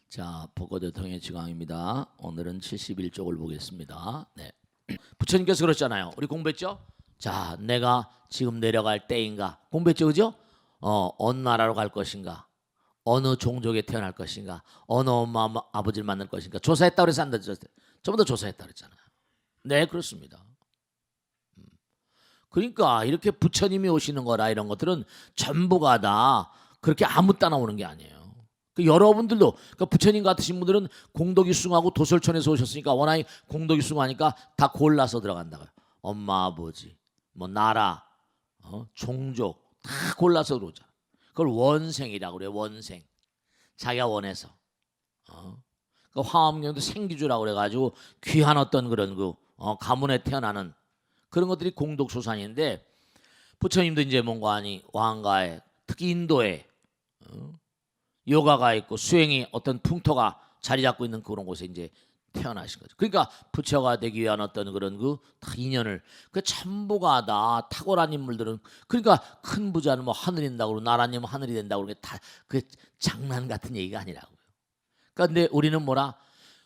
자, 복고대통령의 지강입니다. 오늘은 71쪽을 보겠습니다. 네. 부처님께서 그랬잖아요. 우리 공부했죠? 자, 내가 지금 내려갈 때인가? 공부했죠, 그죠? 어느 나라로 갈 것인가? 어느 종족에 태어날 것인가? 어느 엄마 아버지를 만날 것인가? 조사했다 그래서 안 되죠. 전부 다 조사했다 그랬잖아요. 네, 그렇습니다. 그러니까 이렇게 부처님이 오시는 거라 이런 것들은 전부가 다 그렇게 아무 따나 오는 게 아니에요. 여러분들도 그러니까 부처님 같으신 분들은 공덕일숭하고 도솔천에서 오셨으니까 워낙 공덕일숭하니까 다 골라서 들어간다고요. 엄마 아버지 뭐 나라 종족 다 골라서 들어오잖아. 그걸 원생이라고 그래요. 원생. 자기가 원해서. 그 화엄경도 생기주라고 그래가지고 귀한 어떤 그런 그 가문에 태어나는 그런 것들이 공덕소산인데 부처님도 이제 뭔가 아니 왕가에 특히 인도에 요가가 있고 수행이 어떤 풍토가 자리 잡고 있는 그런 곳에 이제 태어나신 거죠. 그러니까 부처가 되기 위한 어떤 그런 그 인연을 그 전부가 다 탁월한 인물들은 그러니까 큰 부자는 뭐 하늘이 된다고 그러고 나라님은 하늘이 된다고 그러고 다 그 장난 같은 얘기가 아니라고요. 그러니까 근데 우리는 뭐라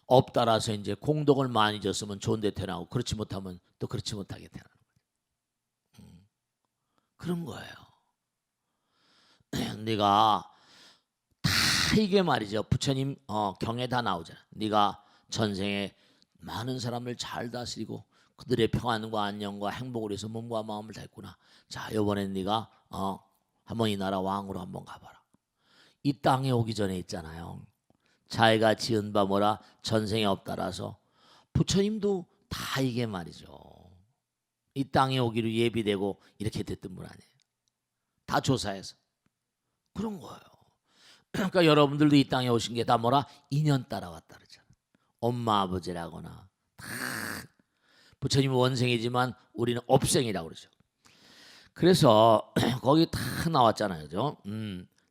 업따라서 이제 공덕을 많이 줬으면 좋은 데 태어나고 그렇지 못하면 또 그렇지 못하게 태어나는 거예요. 그런 거예요. 네가 이게 말이죠. 부처님 경에 다 나오잖아. 네가 전생에 많은 사람을 잘 다스리고 그들의 평안과 안녕과 행복을 위해서 몸과 마음을 다했구나. 자, 이번엔 네가 한번 이 나라 왕으로 한번 가봐라. 이 땅에 오기 전에 있잖아요. 자기가 지은 바 뭐라 전생에 없다라서 부처님도 다 이게 말이죠. 이 땅에 오기로 예비되고 이렇게 됐던 분 아니에요. 다 조사해서 그런 거예요. 그러니까 여러분들도 이 땅에 오신 게 다 뭐라 인연 따라왔다 그러잖아. 엄마 아버지라거나 다 부처님은 원생이지만 우리는 업생이라고 그러죠. 그래서 거기 다 나왔잖아요, 그죠?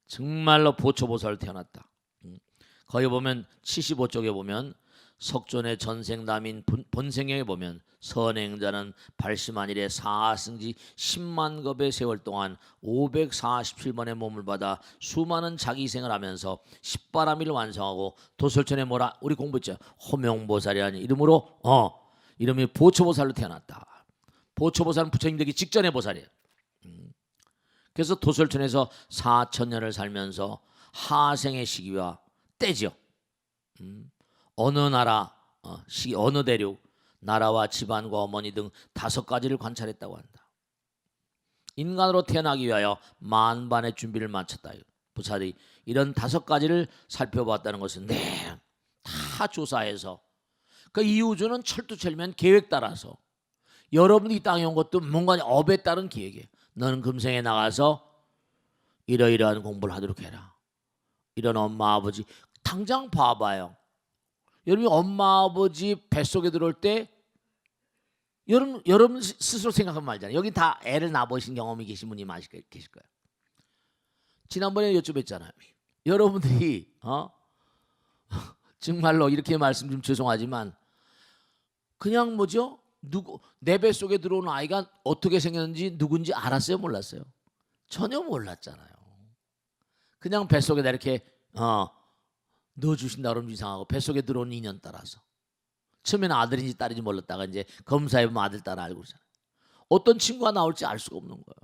정말로 보초보살로 태어났다. 거기 보면 75쪽에 보면 석존의 전생남인 본생에 보면 선행자는 발심한 일에 사승지 10만 겁의 세월 동안 547번의 몸을 받아 수많은 자기생을 하면서 십바라밀을 완성하고 도솔천에 뭐라 우리 공부했죠. 호명보살이라는 이름으로 이름이 보초보살로 태어났다. 보초보살은 부처님 되기 직전의 보살이에요. 그래서 도솔천에서 4천년을 살면서 하생의 시기와 때죠. 어느 나라, 어느 대륙, 나라와 집안과 어머니 등 5가지를 관찰했다고 한다. 인간으로 태어나기 위하여 만반의 준비를 마쳤다. 부사들이 이런 5가지를 살펴봤다는 것은 다 조사해서 그 이우주는 철두철미한 계획 따라서 여러분이 이 땅에 온 것도 뭔가 업에 따른 계획이에요. 너는 금생에 나가서 이러이러한 공부를 하도록 해라. 이런 엄마 아버지 당장 봐봐요. 여러분이 엄마 아버지 뱃속에 들어올 때 여러분 스스로 생각하면 말잖아요. 여기 다 애를 낳아보신 경험이 계신 분이 많이 계실 거예요. 지난번에 여쭤봤잖아요. 여러분들이 정말로 이렇게 말씀 좀 죄송하지만 그냥 뭐죠? 내 뱃속에 들어온 아이가 어떻게 생겼는지 누군지 알았어요? 몰랐어요? 전혀 몰랐잖아요. 그냥 뱃속에다 이렇게 넣어주신다 그러면 이상하고 뱃속에 들어온 인연 따라서 처음에는 아들인지 딸인지 몰랐다가 이제 검사해보면 아들 딸 알고 그러잖아요. 어떤 친구가 나올지 알 수가 없는 거예요.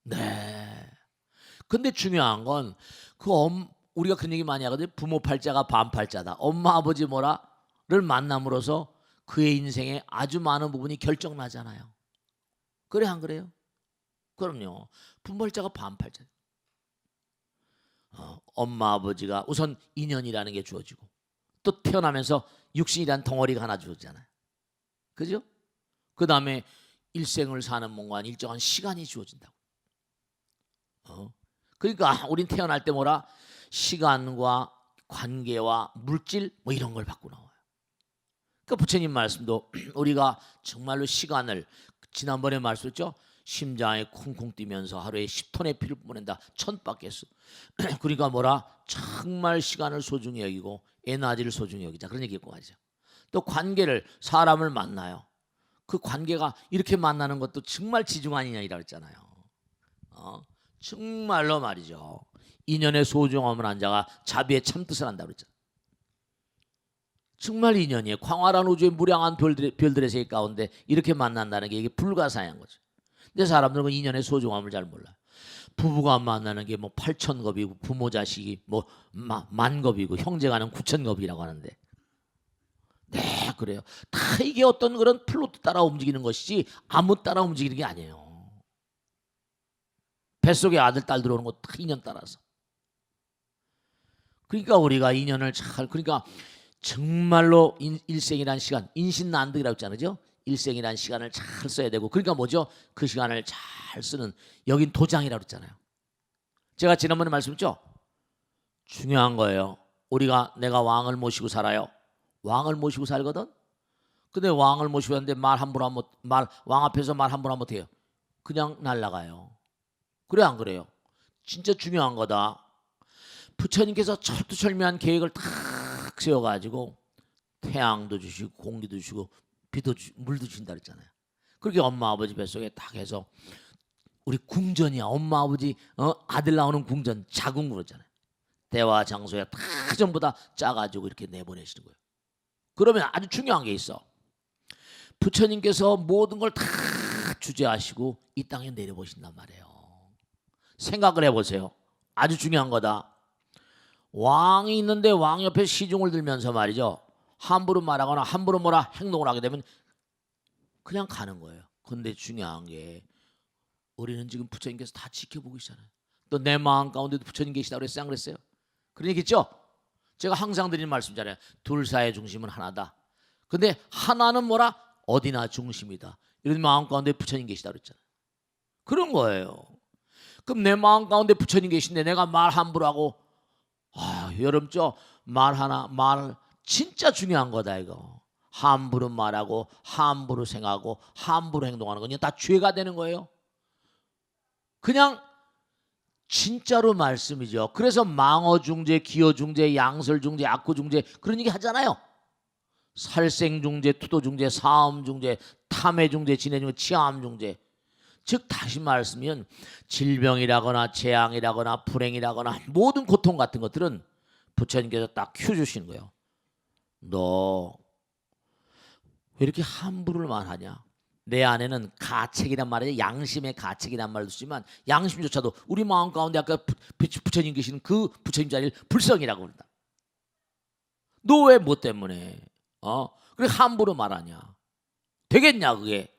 네. 근데 중요한 건 우리가 그런 얘기 많이 하거든요. 부모 팔자가 반팔자다. 엄마 아버지 뭐라를 만남으로써 그의 인생에 아주 많은 부분이 결정나잖아요. 그래 안 그래요? 그럼요. 부모 팔자가 반팔자. 엄마 아버지가 우선 인연이라는 게 주어지고 또 태어나면서 육신이란 덩어리가 하나 주어지잖아요. 그죠? 그 다음에 일생을 사는 뭔가 일정한 시간이 주어진다고. 그러니까 우린 태어날 때 뭐라 시간과 관계와 물질 뭐 이런 걸 받고 나와요. 그러니까 부처님 말씀도 우리가 정말로 시간을 지난번에 말씀했죠. 심장이 쿵쿵 뛰면서 하루에 10톤의 피를 보낸다. 1000바퀴수. 그러니까 뭐라 정말 시간을 소중히 여기고 에너지를 소중히 여기자. 그런 얘기했고 말이죠. 또 관계를 사람을 만나요. 그 관계가 이렇게 만나는 것도 정말 지중 아니냐이라고 했잖아요. 정말로 말이죠. 인연의 소중함을 한 자가 자비의 참뜻을 한다고 그랬잖아요. 정말 인연이에요. 광활한 우주의 무량한 별들의 세계 가운데 이렇게 만난다는 게 이게 불가사의한 거죠. 근데 사람들은 그 인연의 소중함을 잘 몰라요. 부부가 만나는 게 뭐 8,000겁이고 부모 자식이 뭐 만겁이고 형제가는 9,000겁이라고 하는데, 네 그래요. 다 이게 어떤 그런 플로트 따라 움직이는 것이지 아무 따라 움직이는 게 아니에요. 뱃속에 아들 딸 들어오는 거 다 인연 따라서. 그러니까 우리가 인연을 잘, 그러니까 정말로 일생이란 시간, 인신난득이라고 했잖아요. 일생이란 시간을 잘 써야 되고, 그러니까 뭐죠? 그 시간을 잘 쓰는, 여긴 도장이라고 했잖아요. 제가 지난번에 말씀했죠? 중요한 거예요. 우리가 내가 왕을 모시고 살아요. 왕을 모시고 살거든. 근데 왕을 모시고 하는데 말 함부로 하면, 왕 앞에서 말 함부로 하면 어때요? 그냥 날아가요. 그래 안 그래요? 진짜 중요한 거다. 부처님께서 철두철미한 계획을 탁 세워가지고 태양도 주시고 공기도 주시고 비도 물도 주신다 그랬잖아요. 그렇게 엄마 아버지 뱃속에 딱 해서 우리 궁전이야. 엄마 아버지 아들 나오는 궁전 자궁 그러잖아요. 대화 장소에 다 전부 다 짜가지고 이렇게 내보내시는 거예요. 그러면 아주 중요한 게 있어. 부처님께서 모든 걸 다 주재하시고 이 땅에 내려보신단 말이에요. 생각을 해보세요. 아주 중요한 거다. 왕이 있는데 왕 옆에 시중을 들면서 말이죠. 함부로 말하거나 함부로 뭐라 행동을 하게 되면 그냥 가는 거예요. 근데 중요한 게 우리는 지금 부처님께서 다 지켜보고 계시잖아요. 또 내 마음 가운데도 부처님 계시다고 그랬어요? 안 그랬어요? 그런 얘기 있죠? 제가 항상 드리는 말씀이잖아요. 둘 사이의 중심은 하나다. 근데 하나는 뭐라? 어디나 중심이다. 이런 마음 가운데 부처님 계시다고 그랬잖아요. 그런 거예요. 그럼 내 마음 가운데 부처님 계신데 내가 말 함부로 하고, 여러분 말 진짜 중요한 거다 이거. 함부로 말하고 함부로 생각하고 함부로 행동하는 건 다 죄가 되는 거예요. 그냥 진짜로 말씀이죠. 그래서 망어중재, 기어중재, 양설중재, 악구중재 그런 얘기 하잖아요. 살생중재, 투도중재, 사음중재, 탐해중재, 진해중재, 치암중재. 즉 다시 말씀하면 질병이라거나 재앙이라거나 불행이라거나 모든 고통 같은 것들은 부처님께서 딱 큐 주시는 거예요. 너 왜 이렇게 함부로만 하냐? 내 안에는 가책이란 말이에요. 양심의 가책이란 말도 쓰지만 양심조차도 우리 마음 가운데 아까 부처님 계시는 그 부처님 자리를 불성이라고 부른다. 너 왜 뭐 때문에 그래 함부로 말하냐? 되겠냐 그게?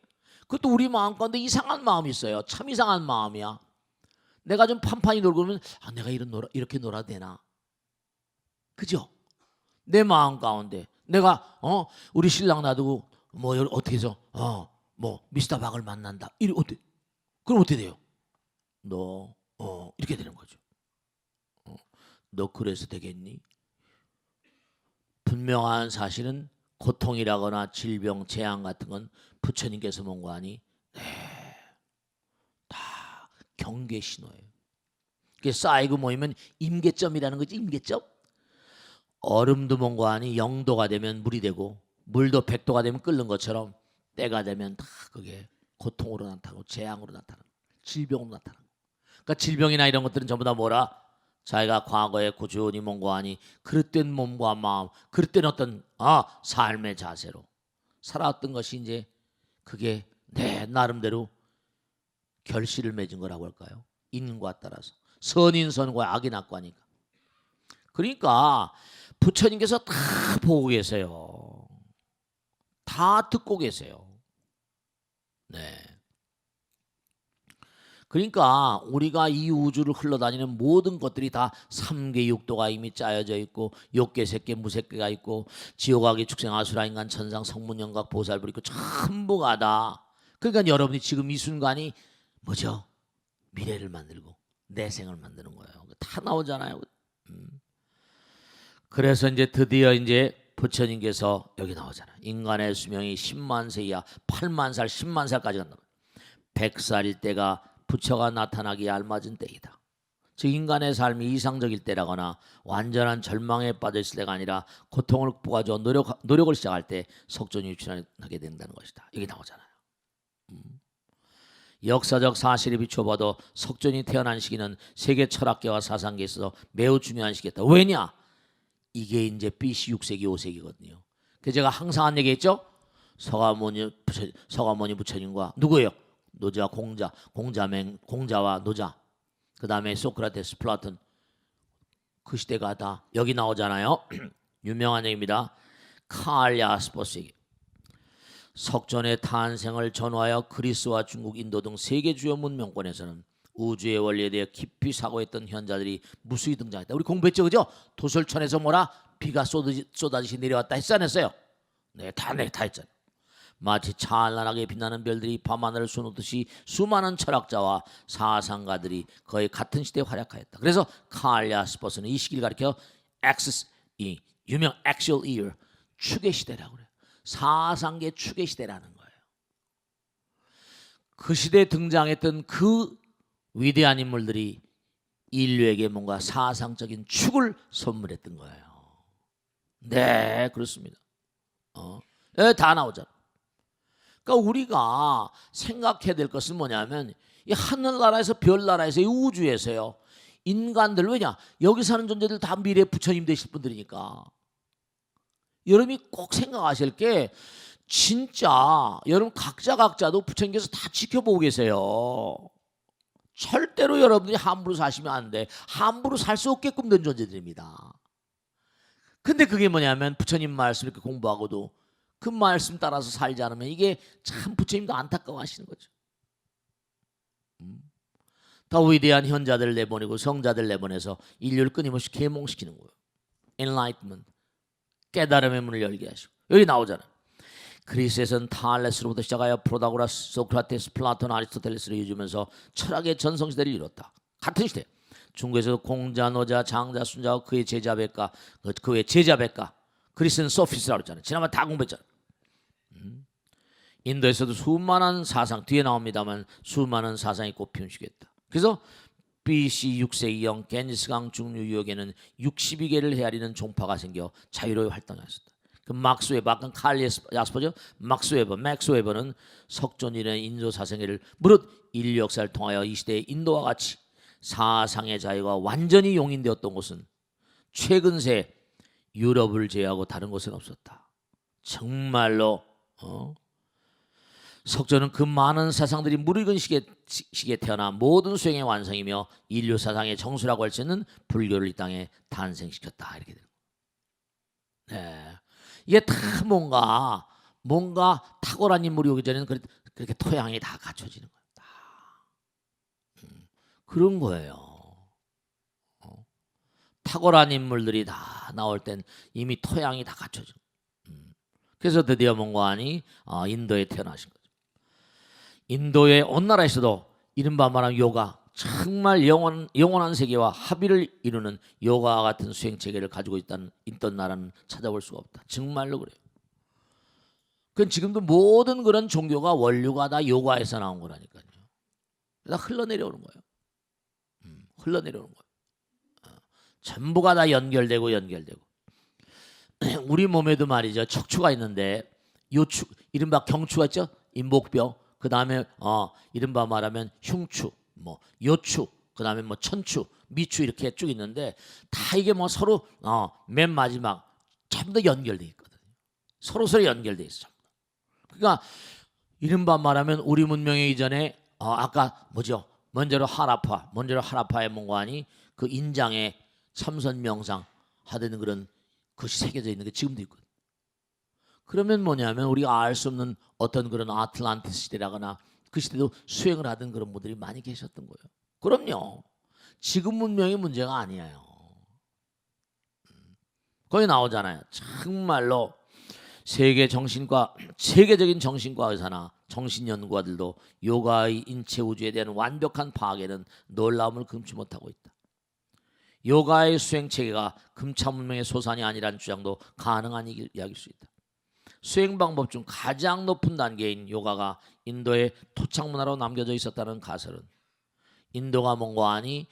그것도 우리 마음 가운데 이상한 마음이 있어요. 참 이상한 마음이야. 내가 좀 판판히 놀고 그러면 내가 이렇게 놀아도 되나? 그죠? 내 마음 가운데 내가 우리 신랑 놔두고 뭐 어떻게 해서 뭐 미스터 박을 만난다. 이래 어때? 그럼 어떻게 돼요? 너 이렇게 되는 거죠. 너 그래서 되겠니? 분명한 사실은 고통이라거나 질병, 재앙 같은 건 부처님께서 뭔 거 아니? 네, 다 경계 신호예요. 그게 쌓이고 모이면 임계점이라는 거지. 임계점. 얼음도 뭔 거 아니? 0도가 되면 물이 되고 물도 100도가 되면 끓는 것처럼 때가 되면 다 그게 고통으로 나타나고 재앙으로 나타나고 질병으로 나타나고. 그러니까 질병이나 이런 것들은 전부 다 뭐라? 자기가 과거에 꾸준히 뭔가 아니 그릇된 몸과 마음, 그릇된 어떤 삶의 자세로 살아왔던 것이 이제 그게 내 나름대로 결실을 맺은 거라고 할까요? 인과 따라서 선인 선과 악인 악과니까. 그러니까 부처님께서 다 보고 계세요. 다 듣고 계세요. 네. 그러니까 우리가 이 우주를 흘러다니는 모든 것들이 다 3계 6도가 이미 짜여져 있고 6계, 색계, 무색계가 있고 지옥악의 축생아수라 인간 천상 성문 영각 보살불 있고 전부가 다. 그러니까 여러분이 지금 이 순간이 뭐죠? 미래를 만들고 내생을 만드는 거예요. 다 나오잖아요. 그래서 이제 드디어 이제 부처님께서 여기 나오잖아요. 인간의 수명이 10만 세 이하 8만 살 10만 살까지 간다. 100살일 때가 부처가 나타나기에 알맞은 때이다. 즉 인간의 삶이 이상적일 때라거나 완전한 절망에 빠져 있을 때가 아니라 고통을 극복하죠. 노력을 시작할 때 석존이 유출하게 된다는 것이다. 이게 나오잖아요. 역사적 사실에 비춰봐도 석존이 태어난 시기는 세계 철학계와 사상계에 있어서 매우 중요한 시기였다. 왜냐? 이게 이제 BC 6세기 5세기거든요. 그 제가 항상 한 얘기했죠. 서가모니 부처님과 누구예요? 노자, 공자와 노자. 그 다음에 소크라테스, 플라톤. 그 시대가 다 여기 나오잖아요. 유명한 얘기입니다. 칼 야스퍼스 얘기. 석존의 탄생을 전후하여 그리스와 중국, 인도 등 세계 주요 문명권에서는 우주의 원리에 대해 깊이 사고했던 현자들이 무수히 등장했다. 우리 공부했죠, 그죠? 도솔천에서 뭐라 비가 쏟아지시 내려왔다 했지 않았어요? 네, 다 했잖아요. 마치 찬란하게 빛나는 별들이 밤하늘을 수놓듯이 수많은 철학자와 사상가들이 거의 같은 시대에 활약하였다. 그래서 칼 야스퍼스는 이 시기를 가리켜 이 유명 actual year, 축의 시대라고 그래요. 사상계 축의 시대라는 거예요. 그 시대에 등장했던 그 위대한 인물들이 인류에게 뭔가 사상적인 축을 선물했던 거예요. 네, 그렇습니다. 네, 다 나오잖아. 그러니까 우리가 생각해야 될 것은 뭐냐면 이 하늘나라에서 별나라에서 이 우주에서요, 인간들, 왜냐 여기 사는 존재들 다 미래 부처님 되실 분들이니까 여러분이 꼭 생각하실 게 진짜 여러분 각자도 부처님께서 다 지켜보고 계세요. 절대로 여러분들이 함부로 사시면 안 돼. 함부로 살 수 없게끔 된 존재들입니다. 근데 그게 뭐냐면 부처님 말씀 이렇게 공부하고도 그 말씀 따라서 살지 않으면 이게 참 부처님도 안타까워하시는 거죠. 더 위대한 현자들을 내보내고 성자들 내보내서 인류를 끊임없이 계몽시키는 거예요. Enlightenment, 깨달음의 문을 열게 하시고. 여기 나오잖아요. 그리스에서는 탈레스로부터 시작하여 프로다고라스, 소크라테스, 플라톤, 아리스토텔레스를 이루면서 철학의 전성시대를 이뤘다. 같은 시대. 중국에서도 공자, 노자, 장자, 순자와 그의 제자백가, 그리스는 소피스라고 했잖아요. 지난번 다 공부했잖아요. 인도에서도 수많은 사상, 뒤에 나옵니다만 수많은 사상이 꽃피운 시기였다. 그래서 BC 6세 이영 겐지스강 중류 유역에는 62개를 헤아리는 종파가 생겨 자유로이 활동하였다. 그 막스 웨버, 아까 칼 야스퍼죠. 맥스 웨버는 석존이라는 인도 사상계를 무릇 인류 역사를 통하여 이 시대의 인도와 같이 사상의 자유가 완전히 용인되었던 곳은 최근 새 유럽을 제외하고 다른 곳은 없었다. 정말로 석존은 그 많은 사상들이 무르익은 시기에 태어나 모든 수행의 완성이며 인류 사상의 정수라고 할 수 있는 불교를 이 땅에 탄생시켰다. 이렇게 되는 거예요. 네. 이게 다 뭔가 탁월한 인물이 오기 전에는 그렇게 토양이 다 갖춰지는 거예요. 다. 그런 거예요. 탁월한 인물들이 다 나올 땐 이미 토양이 다 갖춰져. 그래서 드디어 몽고안이 인도에 태어나신 거죠. 인도의 온 나라에서도 이른바 말하는 요가, 정말 영원한 세계와 합의를 이루는 요가와 같은 수행 체계를 가지고 있던 나라는 찾아볼 수가 없다. 정말로 그래요. 그건 지금도 모든 그런 종교가 원류가 다 요가에서 나온 거라니까요. 다 흘러내려오는 거예요. 흘러내려오는 거예요. 전부가 다 연결되고 우리 몸에도 말이죠, 척추가 있는데 요추, 이른바 경추가 있죠, 임목뼈. 그 다음에 이른바 말하면 흉추, 뭐 요추, 그 다음에 뭐 천추, 미추 이렇게 쭉 있는데 다 이게 뭐 서로 맨 마지막 전부 다 연결돼 있거든요. 서로 연결돼 있어. 그러니까 이른바 말하면 우리 문명의 이전에 아까 뭐죠? 먼저로 하라파의 몽고안이 그 인장에 참선 명상 하던 그런 것이 새겨져 있는 게 지금도 있거든요. 그러면 뭐냐면 우리가 알 수 없는 어떤 그런 아틀란티스 시대라거나 그 시대도 수행을 하던 그런 분들이 많이 계셨던 거예요. 그럼요. 지금 문명이 문제가 아니에요. 거기 나오잖아요. 정말로 세계적인 정신과 의사나 정신연구가들도 요가의 인체 우주에 대한 완벽한 파악에는 놀라움을 금치 못하고 있다. 요가의 수행 체계가 금차 문명의 소산이 아니라는 주장도 가능한 이야기일 수 있다. 수행 방법 중 가장 높은 단계인 요가가 인도의 토착 문화로 남겨져 있었다는 가설은 인도가 몽고안이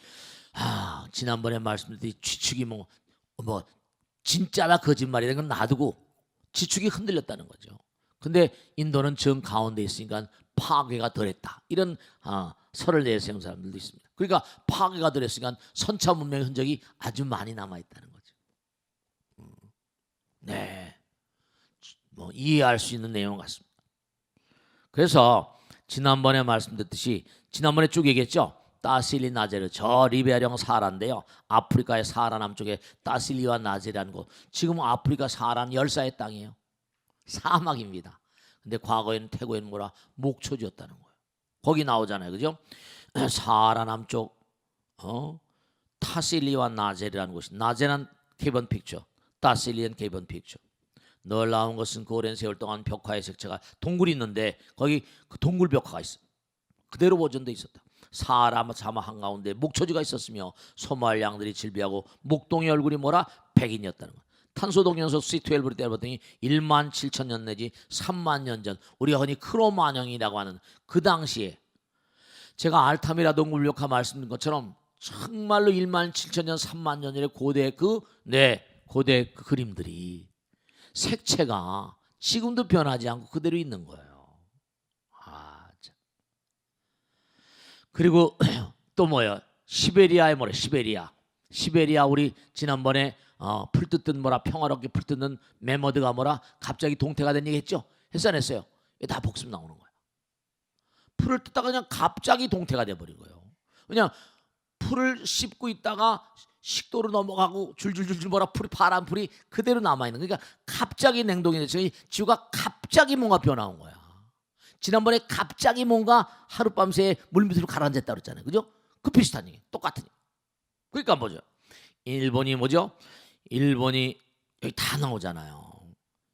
지난번에 말씀드린 지축이 뭐 진짜나 거짓말이라는 건 놔두고 지축이 흔들렸다는 거죠. 근데 인도는 정 가운데 있으니까 파괴가 덜했다. 이런 설을 내세운 사람들도 있습니다. 그러니까 파괴가 덜했으니까 선차 문명의 흔적이 아주 많이 남아 있다는 거죠. 네. 이해할 수 있는 내용 같습니다. 그래서 지난번에 말씀드렸듯이 지난번에 쭉 얘기했죠. 따실리 나제르 저 리베리아령 사하라인데요. 아프리카의 사하라 남쪽에 따실리와 나제르라는 곳. 지금은 아프리카 사하라는 열사의 땅이에요. 사막입니다. 근데 과거에는 태고에는 뭐라 목초지였다는 거예요. 거기 나오잖아요, 그죠? 사하라 남쪽 타실리와 나제르라는 곳이 나제르는 케이번 픽처, 따실리는 케이번 픽처. 놀라운 것은 그 오랜 세월 동안 벽화의 색채가 동굴이 있는데 거기 그 동굴 벽화가 있어. 그대로 보존돼 있었다. 사하라 사막 한가운데 목초지가 있었으며 소말 양들이 질비하고 목동의 얼굴이 뭐라 백인이었다는 거야. 탄소동연소 C12를 때려봤더니 1만 7천 년 내지 3만 년 전 우리가 흔히 크로마뇽이라고 하는 그 당시에 제가 알타미라 동굴 벽화 말씀드린 것처럼 정말로 1만 7천 년 3만 년 전의 고대 고대 그 그림들이 색채가 지금도 변하지 않고 그대로 있는 거예요. 참. 그리고 또 뭐예요? 시베리아의 뭐래? 시베리아 우리 지난번에 풀 뜯든 뭐라 평화롭게 풀 뜯는 메머드가 뭐라 갑자기 동태가 된 얘기 했죠? 했어 안 했어요? 이게 다 복습 나오는 거예요. 풀을 뜯다가 그냥 갑자기 동태가 돼버린 거예요. 그냥 풀을 씹고 있다가 식도로 넘어가고 줄줄줄줄 뭐라 풀이 파란 풀이 그대로 남아있는. 그러니까 갑자기 냉동이 됐어요. 지구가 갑자기 뭔가 변화한 거야. 지난번에 갑자기 뭔가 하룻밤새 물밑으로 가라앉았다 그랬잖아요. 그죠? 그 비슷한 얘기 똑같은 얘기. 그러니까 뭐죠? 일본이 뭐죠? 일본이 여기 다 나오잖아요.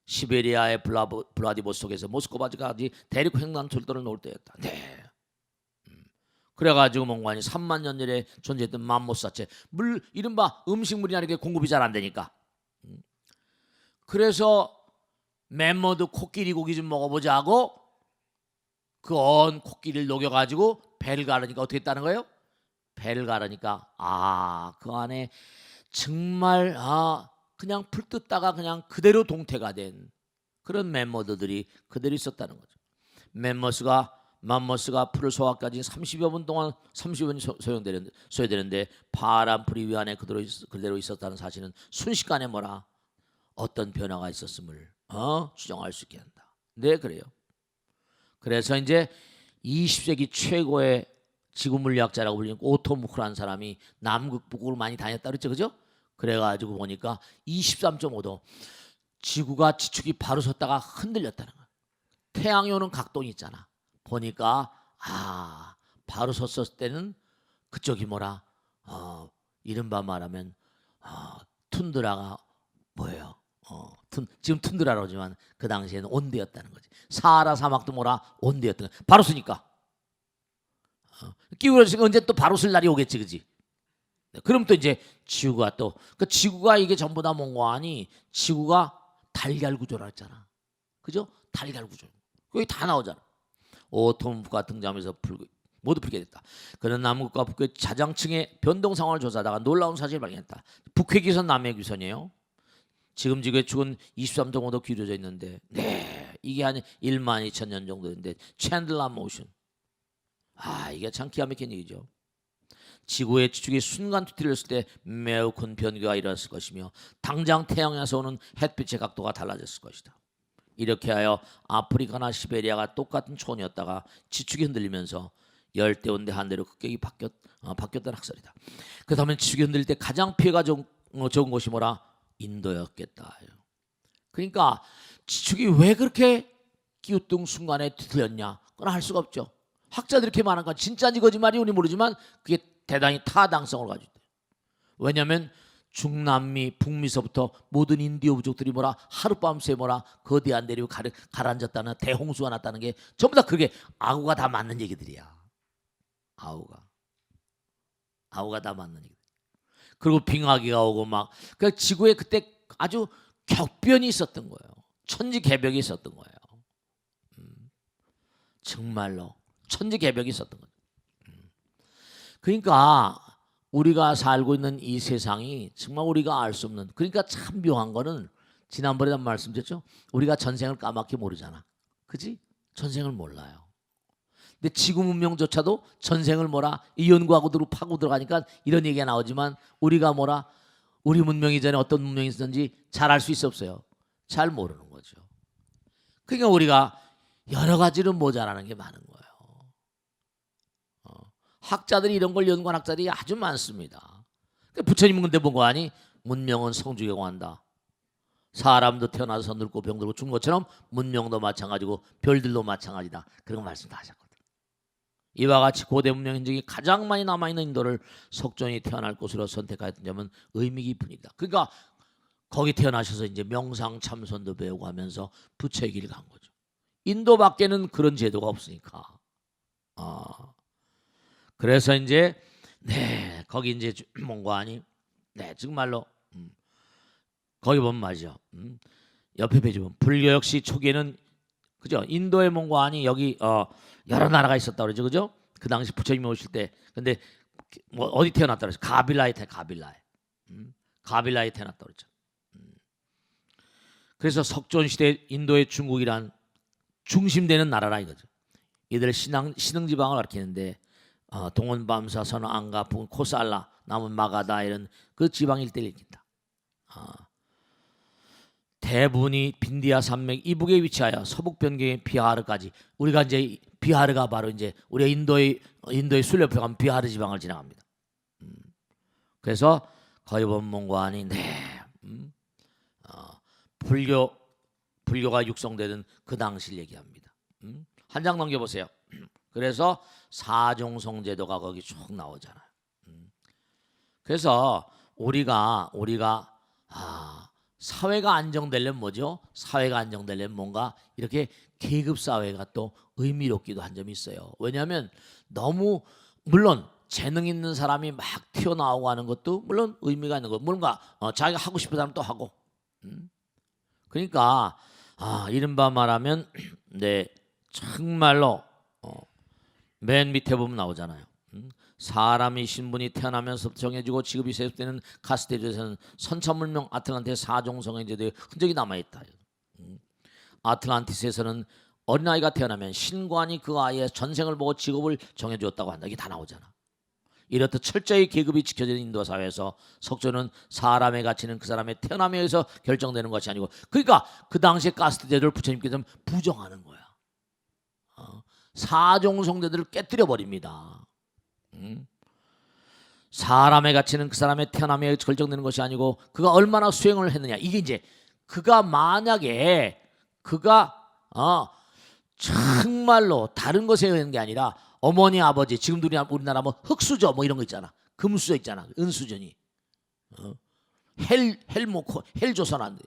시베리아의 블라디보스톡에서 모스크바까지 대륙 횡단철도를 놓을 때였다. 네. 그래가지고 몽관이 3만 년 전에 존재했던 맘모스자체 물 이른바 음식물이나 이렇게 공급이 잘 안 되니까 그래서 멤머드 코끼리 고기 좀 먹어보자고 그 언 코끼리를 녹여가지고 배를 가르니까 어떻게 했다는 거예요? 배를 가르니까 그 안에 정말 그냥 풀 뜯다가 그냥 그대로 동태가 된 그런 멤머드들이 그대로 있었다는 거죠. 맘모스가 풀을 소화까지 30여 분 동안 30분 소요되는데 파란 풀이 위 안에 그대로 있었다는 사실은 순식간에 뭐라 어떤 변화가 있었음을 추정할 수 있게 한다. 네, 그래요. 그래서 이제 20세기 최고의 지구 물리학자라고 불리는 오토무크라는 사람이 남극 북극을 많이 다녔다 그랬죠, 그죠? 그래가지고 보니까 23.5도 지구가 지축이 바로 섰다가 흔들렸다는 거야. 태양이 오는 각도는 있잖아. 보니까 바로 섰을 때는 그쪽이 뭐라 이른바 말하면 툰드라가 뭐예요? 지금 툰드라라고 하지만 그 당시에는 온대였다는 거지. 사하라 사막도 뭐라 온대였던 거야. 바로 쓰니까 기울어지니까 언제 또 바로 쓸 날이 오겠지, 그지? 그럼 또 이제 지구가 지구가 이게 전부 다 뭔가 아니 지구가 달걀 구조라 했잖아. 그죠? 달걀 구조. 여기 다 나오잖아. 오토무크가 등장하면서 모두 풀게 됐다. 그는 남극과 북극의 자장층의 변동 상황을 조사하다가 놀라운 사실을 발견했다. 북회 기선 남해 기선이에요. 지금 지구의 축은 23.5도 기울어져 있는데 이게 한 1만 2천 년 정도인데 챈들러 모션. 이게 참 기가 막힌 얘기죠. 지구의 지축이 순간 뒤틀렸을 때 매우 큰 변화가 일어났을 것이며 당장 태양에서 오는 햇빛의 각도가 달라졌을 것이다. 이렇게 하여 아프리카나 시베리아가 똑같은 초원이었다가 지축이 흔들리면서 열대온대 한대로 급격히 바뀌었던 학설이다. 그렇다면 지축이 흔들릴 때 가장 피해가 적은 곳이 뭐라? 인도였겠다. 그러니까 지축이 왜 그렇게 기우뚱 순간에 뒤틀렸냐? 그건 알 수가 없죠. 학자들이 이렇게 말한 건 진짜인지 거짓말인지 우리 모르지만 그게 대단히 타당성을 가지고 있대요. 왜냐하면 중남미, 북미서부터 모든 인디오 부족들이 뭐라 하룻밤새 뭐라 거대한 대륙 가라앉았다는 대홍수가 났다는 게 전부 다 그게 아우가 다 맞는 얘기들이야. 아우가 다 맞는 얘기. 그리고 빙하기가 오고 막 그 지구에 그때 아주 격변이 있었던 거예요. 천지개벽이 있었던 거예요. 정말로 천지개벽이 있었던 거예요. 그러니까 우리가 살고 있는 이 세상이 정말 우리가 알 수 없는, 그러니까 참 묘한 거는 지난번에도 말씀드렸죠. 우리가 전생을 까맣게 모르잖아. 그지? 전생을 몰라요. 근데 지구 문명조차도 전생을 뭐라 이 연구하고 파고 들어가니까 이런 얘기가 나오지만 우리가 뭐라 우리 문명 이전에 어떤 문명이 있었는지 잘 알 수 있어 없어요? 잘 모르는 거죠. 그러니까 우리가 여러 가지로 모자라는 게 많은 거예요. 학자들이 이런 걸 연구한 학자들이 아주 많습니다. 부처님은 근데 뭔가 하니 문명은 성주에 관한다. 사람도 태어나서 늙고 병들고 죽는 것처럼 문명도 마찬가지고 별들도 마찬가지다. 그런 말씀 다 하셨거든. 이와 같이 고대 문명 흔적이 가장 많이 남아있는 인도를 석존이 태어날 곳으로 선택하였던 점은 의미 깊은 일이다. 그러니까 거기 태어나셔서 이제 명상 참선도 배우고 하면서 부처의 길을 간 거죠. 인도 밖에는 그런 제도가 없으니까. 그래서 이제 거기 이제 뭔가 하니 정말로 거기 보면 말이죠. 옆에 페이지 보면 불교 역시 초기에는 그죠? 인도의 뭔가 아니 여기 여러 나라가 있었다 그러죠, 그죠? 그 당시 부처님이 오실 때 근데 뭐 어디 태어났다 그랬어? 가빌라에 태어났다 그랬죠. 그래서 석존 시대 인도의 중국이란 중심되는 나라라 이거죠. 이들 신흥 지방을 가리키는데 동원밤사, 선안가, 북은 코살라, 남은 마가다 이런 그 지방 일대를 일으킨다. 대부분이 빈디아 산맥 이북에 위치하여 서북 변경의 비하르까지 우리가 이제 비하르가 바로 이제 우리가 인도의 순례표 가면 비하르 지방을 지나갑니다. 그래서 거기 보면 뭔가 아니 불교가 육성되던 그 당시를 얘기합니다. 한 장 넘겨보세요. 그래서 사종성 제도가 거기 쭉 나오잖아요. 그래서 우리가 사회가 안정되려면 뭐죠? 사회가 안정되려면 뭔가 이렇게 계급 사회가 또 의미롭기도 한 점이 있어요. 왜냐하면 너무 물론 재능 있는 사람이 막 튀어나오고 하는 것도 물론 의미가 있는 거. 뭔가 자기가 하고 싶은 사람 또 하고. 그러니까 이른바 말하면 정말로 맨 밑에 보면 나오잖아요. 사람이 신분이 태어나면서부터 정해지고 지급이 세습되는 카스테주에서는 선천문명 아틀란티스 사종성의 제도의 흔적이 남아있다. 아틀란티스에서는 어린아이가 태어나면 신관이 그 아이의 전생을 보고 직업을 정해주었다고 한다. 이게 다 나오잖아. 이렇듯 철저히 계급이 지켜지는 인도 사회에서 석조는 사람의 가치는 그 사람의 태어남에 의해서 결정되는 것이 아니고 그러니까 그 당시에 카스트 제도를 부처님께서는 부정하는 거야. 사종성 제도를 깨뜨려 버립니다. 사람의 가치는 그 사람의 태어남에 의해 결정되는 것이 아니고 그가 얼마나 수행을 했느냐. 이게 이제 그가 만약에 정말로 다른 것에 의한 게 아니라 어머니 아버지 지금도 우리나라 뭐 흙수저 뭐 이런 거 있잖아. 금수저 있잖아. 은수저니 헬 조선한데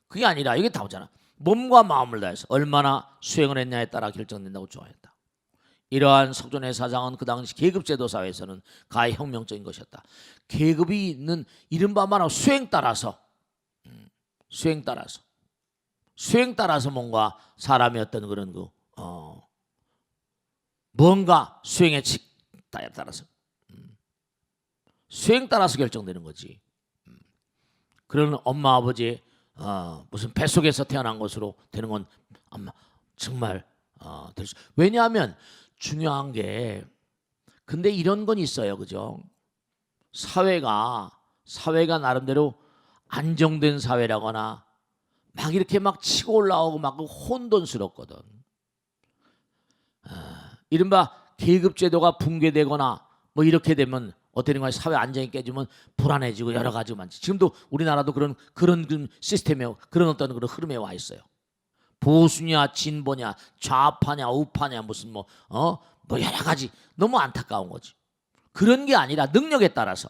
그게 아니라 이게 다 오잖아. 몸과 마음을 다해서 얼마나 수행을 했냐에 따라 결정된다고 좋아했다. 이러한 석존의 사상은 그 당시 계급제도 사회에서는 가히 혁명적인 것이었다. 계급이 있는 이른바 말하면 수행 따라서 뭔가 사람의 어떤 그런 뭔가 수행의 칙다에 따라서 수행 따라서 결정되는 거지. 그런 엄마 아버지의 무슨 뱃속에서 태어난 것으로 되는 건 아마 정말 왜냐하면 중요한 게 근데 이런 건 있어요, 그죠? 사회가 나름대로 안정된 사회라거나 막 이렇게 막 치고 올라오고 막 혼돈스럽거든. 이른바 계급제도가 붕괴되거나 뭐 이렇게 되면 어떤 거 사회 안정이 깨지면 불안해지고 여러 가지가 많지. 지금도 우리나라도 그런 시스템에 그런 어떤 그런 흐름에 와 있어요. 보수냐 진보냐 좌파냐 우파냐 무슨 뭐 여러 가지 너무 안타까운 거지. 그런 게 아니라 능력에 따라서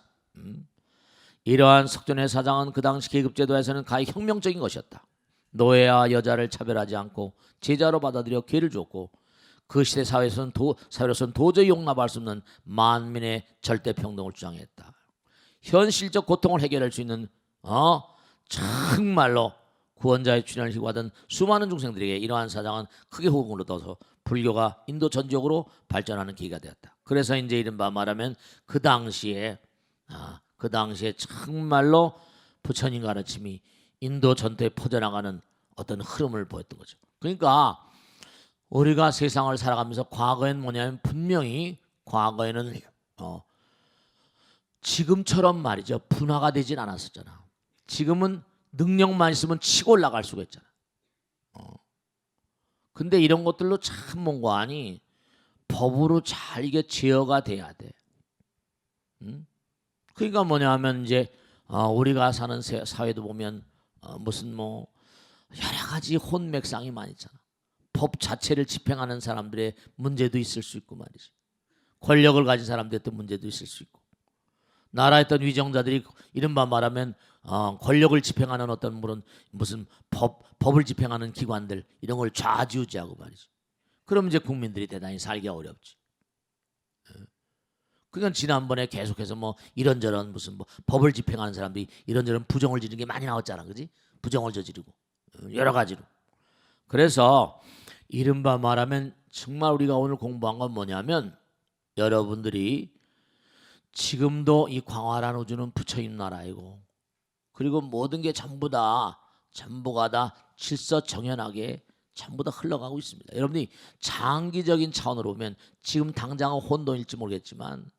이러한 석존의 사상은 그 당시 계급제도에서는 가히 혁명적인 것이었다. 노예와 여자를 차별하지 않고 제자로 받아들여 기회를 줬고 그 시대 사회로서는 도저히 용납할 수 없는 만민의 절대 평등을 주장했다. 현실적 고통을 해결할 수 있는 정말로 구원자의 출현을 희구하던 수많은 중생들에게 이러한 사상은 크게 호응을 얻어서 불교가 인도 전적으로 발전하는 계기가 되었다. 그래서 이제 이른바 말하면 그 당시에 정말로 부처님 가르침이 인도 전토에 퍼져나가는 어떤 흐름을 보였던 거죠. 그러니까 우리가 세상을 살아가면서 과거에는 뭐냐면 분명히 과거에는 지금처럼 말이죠. 분화가 되진 않았었잖아. 지금은 능력만 있으면 치고 올라갈 수가 있잖아. 근데 이런 것들로 참 뭔가하니 법으로 잘 이게 제어가 돼야 돼. 그러니까 뭐냐 하면 이제 우리가 사는 사회도 보면 무슨 뭐 여러 가지 혼맥상이 많이 있잖아. 법 자체를 집행하는 사람들의 문제도 있을 수 있고 말이지. 권력을 가진 사람들의 문제도 있을 수 있고. 나라의 어떤 위정자들이 이른바 말하면 권력을 집행하는 어떤 무슨 법을 집행하는 기관들 이런 걸 좌지우지하고 말이지. 그럼 이제 국민들이 대단히 살기가 어렵지. 그러니까 지난번에 계속해서 뭐 이런저런 무슨 뭐 법을 집행하는 사람들이 이런저런 부정을 지르는 게 많이 나왔잖아, 그지? 부정을 저지르고 여러 가지로. 그래서 이른바 말하면 정말 우리가 오늘 공부한 건 뭐냐면 여러분들이 지금도 이 광활한 우주는 부처님 나라이고 그리고 모든 게 전부가 다 질서정연하게 전부 다 흘러가고 있습니다. 여러분이 장기적인 차원으로 보면 지금 당장은 혼돈일지 모르겠지만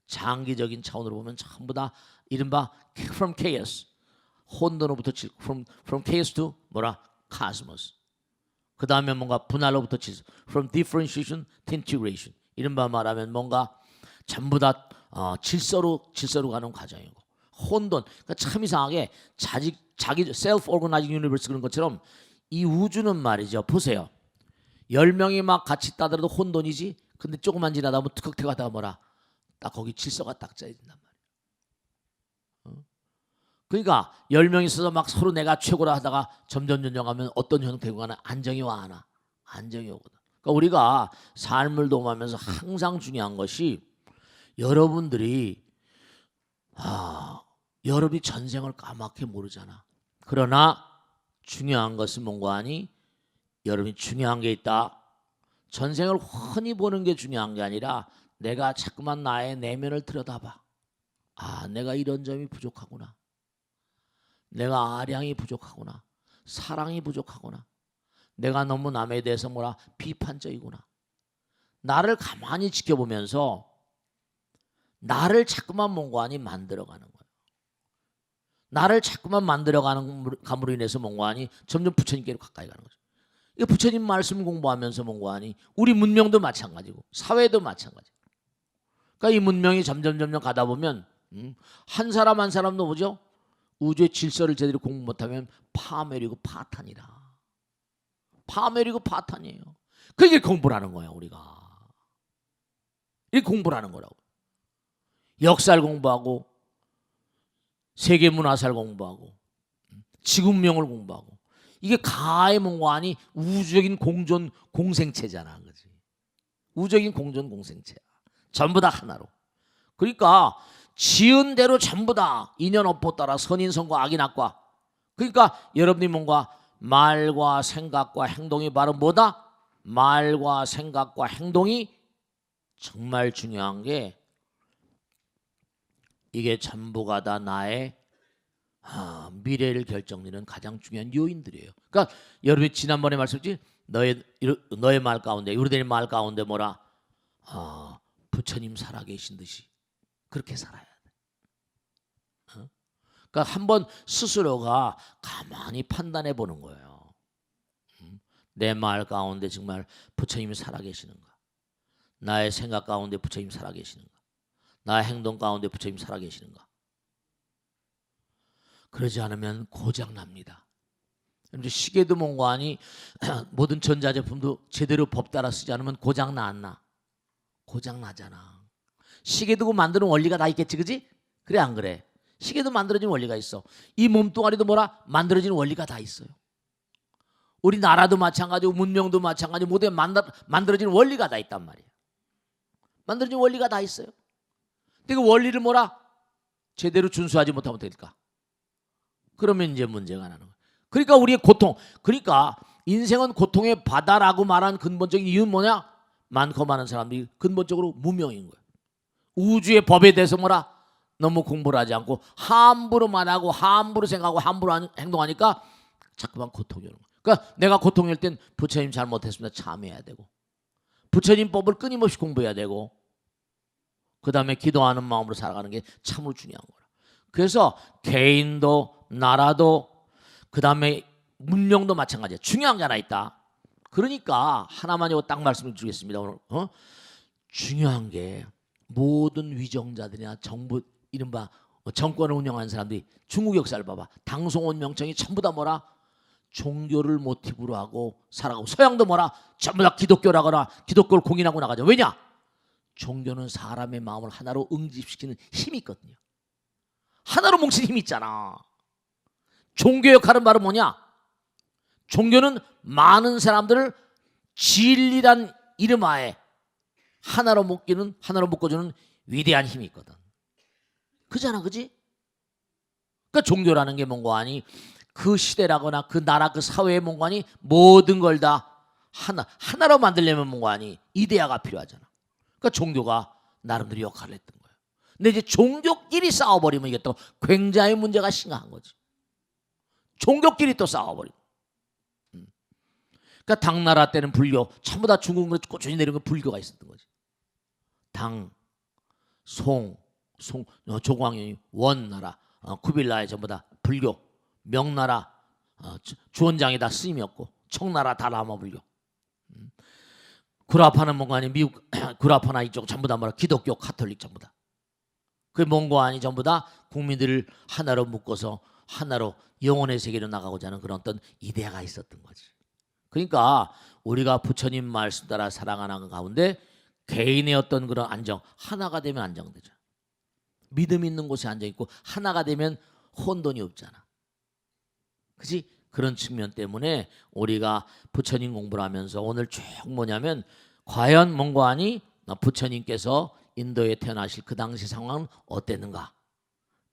장기적인 차원으로 보면 전부 다 이른바 from chaos 혼돈으로부터 from chaos to 뭐라 cosmos. 그 다음에 뭔가 분할로부터 from differentiation to integration. 이른바 말하면 뭔가 전부 다 질서로 가는 과정이고 혼돈. 그러니까 참 이상하게 자기 self organizing universe 그런 것처럼 이 우주는 말이죠. 보세요. 10명이 막 같이 따더라도 혼돈이지. 근데 조금만 지나다 보면 툭툭 하다가 뭐라 딱 거기 질서가 딱 짜야 된단 말이에요. 그러니까 10명이 있어서 막 서로 내가 최고라 하다가 점점 하면 어떤 형태가 안정이 와 하나. 안정이 오거든. 그러니까 우리가 삶을 도모하면서 항상 중요한 것이 여러분들이 여러분이 전생을 까맣게 모르잖아. 그러나 중요한 것은 뭔가 하니 여러분이 중요한 게 있다. 전생을 훤히 보는 게 중요한 게 아니라 내가 자꾸만 나의 내면을 들여다봐. 내가 이런 점이 부족하구나. 내가 아량이 부족하구나. 사랑이 부족하구나. 내가 너무 남에 대해서 뭐라 비판적이구나. 나를 가만히 지켜보면서 나를 자꾸만 뭔가 하니 만들어가는 거예요. 나를 자꾸만 만들어가는 감으로 인해서 뭔가 하니 점점 부처님께로 가까이 가는 거죠. 이 부처님 말씀 공부하면서 뭔가 하니 우리 문명도 마찬가지고 사회도 마찬가지고. 그러니까 이 문명이 점점 가다 보면 한 사람 한 사람도 뭐죠? 우주의 질서를 제대로 공부 못하면 파멸이고 파탄이라. 파멸이고 파탄이에요. 그게 공부를 하는 거야 우리가. 이 공부를 하는 거라고. 역사를 공부하고 세계문화사를 공부하고 지구문명을 공부하고 이게 가의 뭔가 아니 우주적인 공존 공생체잖아. 그렇지? 우주적인 공존 공생체야. 전부 다 하나로. 그러니까 지은 대로 전부 다 인연업보 따라 선인선과 악인악과. 그러니까 여러분이 뭔가 말과 생각과 행동이 바로 뭐다? 말과 생각과 행동이 정말 중요한 게 이게 전부가 다 나의 미래를 결정짓는 가장 중요한 요인들이에요. 그러니까 여러분이 지난번에 말씀드렸지 너의 말 가운데 우리들의 말 가운데 뭐라 부처님 살아계신 듯이 그렇게 살아야 돼. 그러니까 한번 스스로가 가만히 판단해 보는 거예요. 내 말 가운데 정말 부처님이 살아계시는가? 나의 생각 가운데 부처님 살아계시는가? 나의 행동 가운데 부처님 살아계시는가? 그러지 않으면 고장납니다. 시계도 뭔가 하니 모든 전자제품도 제대로 법 따라 쓰지 않으면 고장나 안 나? 고장나잖아. 시계도 만드는 원리가 다 있겠지, 그지? 그래 안 그래? 시계도 만들어지는 원리가 있어. 이 몸뚱아리도 뭐라 만들어지는 원리가 다 있어요. 우리 나라도 마찬가지고 문명도 마찬가지고 모든 만들어지는 원리가 다 있단 말이야. 만들어지는 원리가 다 있어요. 근데 그 원리를 뭐라 제대로 준수하지 못하면 될까? 그러면 이제 문제가 나는 거야. 그러니까 우리의 고통, 그러니까 인생은 고통의 바다라고 말한 근본적인 이유는 뭐냐? 많고 많은 사람들이 근본적으로 무명인 거야. 우주의 법에 대해서 뭐라 너무 공부를 하지 않고 함부로 말하고 함부로 생각하고 함부로 행동하니까 자꾸만 고통이 오는 거야. 그러니까 내가 고통일 땐 부처님 잘못했습니다 참여해야 되고 부처님 법을 끊임없이 공부해야 되고 그 다음에 기도하는 마음으로 살아가는 게 참으로 중요한 거라. 그래서 개인도 나라도 그 다음에 문명도 마찬가지야. 중요한 게 하나 있다. 그러니까 하나만 요딱 말씀을 드리겠습니다. 오늘 중요한 게 모든 위정자들이나 정부 이른바 정권을 운영하는 사람들이 중국 역사를 봐봐. 당송원 명청이 전부 다 뭐라? 종교를 모티브로 하고 살아가고, 서양도 뭐라? 전부 다 기독교라거나 기독교를 공인하고 나가죠. 왜냐? 종교는 사람의 마음을 하나로 응집시키는 힘이 있거든요. 하나로 뭉친 힘이 있잖아. 종교 역할은 바로 뭐냐? 종교는 많은 사람들을 진리란 이름하에 하나로 묶어주는 위대한 힘이 있거든. 그잖아, 그지? 그러니까 종교라는 게 뭔가 아니, 그 시대라거나 그 나라 그 사회의 뭔가 아니, 모든 걸 다 하나로 만들려면 뭔가 아니, 이데아가 필요하잖아. 그러니까 종교가 나름대로 역할을 했던 거예요. 근데 이제 종교끼리 싸워버리면 이게 또 굉장히 문제가 심각한 거지. 종교끼리 또 싸워버리고. 그러니까 당나라 때는 불교, 전부 다 중국으로 꾸준히 내려온 불교가 있었던 거지. 당, 조광이 원나라, 쿠빌라에 전부 다 불교, 명나라, 주원장이 다 스님이었고, 청나라 다 라마 불교. 구라파는 뭔가 아니 미국 구라파나 이쪽 전부 다 뭐라 기독교, 카톨릭 전부 다. 그 뭔가 아니 전부 다 국민들을 하나로 묶어서 하나로 영혼의 세계로 나가고자 하는 그런 어떤 이데아가 있었던 거지. 그러니까 우리가 부처님 말씀 따라 살아가는 가운데 개인의 어떤 그런 안정, 하나가 되면 안정되죠. 믿음 있는 곳에 앉아 있고 하나가 되면 혼돈이 없잖아. 그지? 그런 측면 때문에 우리가 부처님 공부를 하면서 오늘 쭉 뭐냐면 과연 뭔가 아니 부처님께서 인도에 태어나실 그 당시 상황은 어땠는가,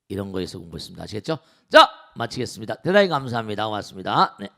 이런 거에서 공부했습니다. 아시겠죠? 자, 마치겠습니다. 대단히 감사합니다. 고맙습니다. 네.